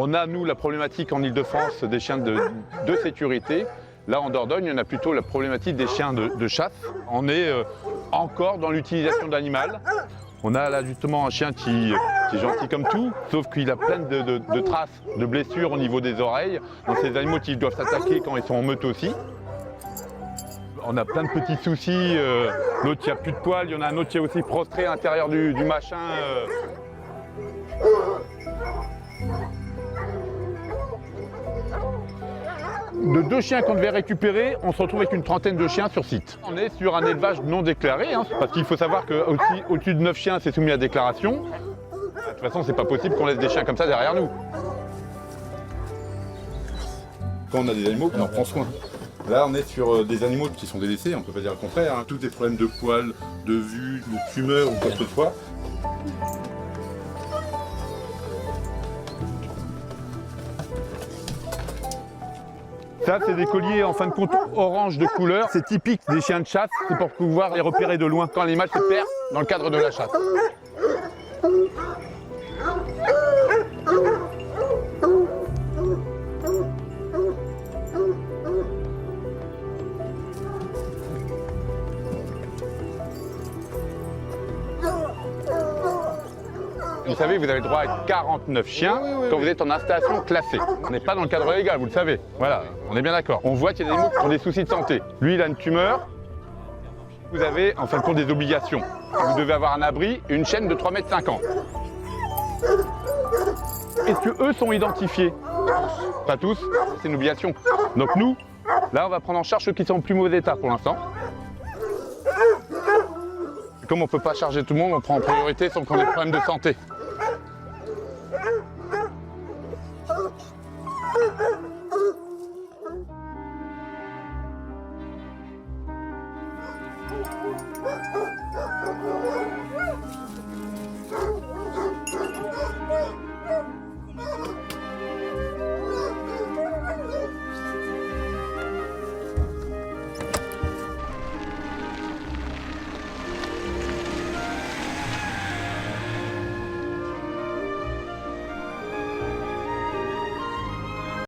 On a, nous, la problématique en Ile-de-France des chiens de sécurité. Là, en Dordogne, on a plutôt la problématique des chiens de chasse. On est encore dans l'utilisation de l'animal. On a là justement un chien qui est gentil comme tout, sauf qu'il a plein de traces, de blessures au niveau des oreilles. Donc ces animaux qui doivent s'attaquer quand ils sont en meute aussi. On a plein de petits soucis. L'autre qui a plus de poils, il y en a un autre qui est aussi prostré à l'intérieur du machin. De 2 chiens qu'on devait récupérer, on se retrouve avec une trentaine de chiens sur site. On est sur un élevage non déclaré, hein, parce qu'il faut savoir qu'au-dessus de 9 chiens, c'est soumis à déclaration. De toute façon, c'est pas possible qu'on laisse des chiens comme ça derrière nous. Quand on a des animaux, on en prend soin. Là, on est sur des animaux qui sont délaissés, on ne peut pas dire le contraire. Hein. Tous des problèmes de poils, de vue, de tumeur ou quoi que ce soit. Ça, c'est des colliers en fin de compte orange de couleur. C'est typique des chiens de chasse, c'est pour pouvoir les repérer de loin quand l'animal se perd dans le cadre de la chasse. Vous savez, vous avez le droit à 49 chiens quand vous êtes en installation classée. On n'est pas dans le cadre légal, vous le savez. Voilà, on est bien d'accord. On voit qu'il y a des animaux qui ont des soucis de santé. Lui, il a une tumeur. Vous avez en fin de compte des obligations. Vous devez avoir un abri et une chaîne de 3,50 m. Est-ce qu'eux sont identifiés? Pas tous, c'est une obligation. Donc nous, là, on va prendre en charge ceux qui sont en plus mauvais état pour l'instant. Comme on ne peut pas charger tout le monde, on prend en priorité ceux qui ont des problèmes de santé.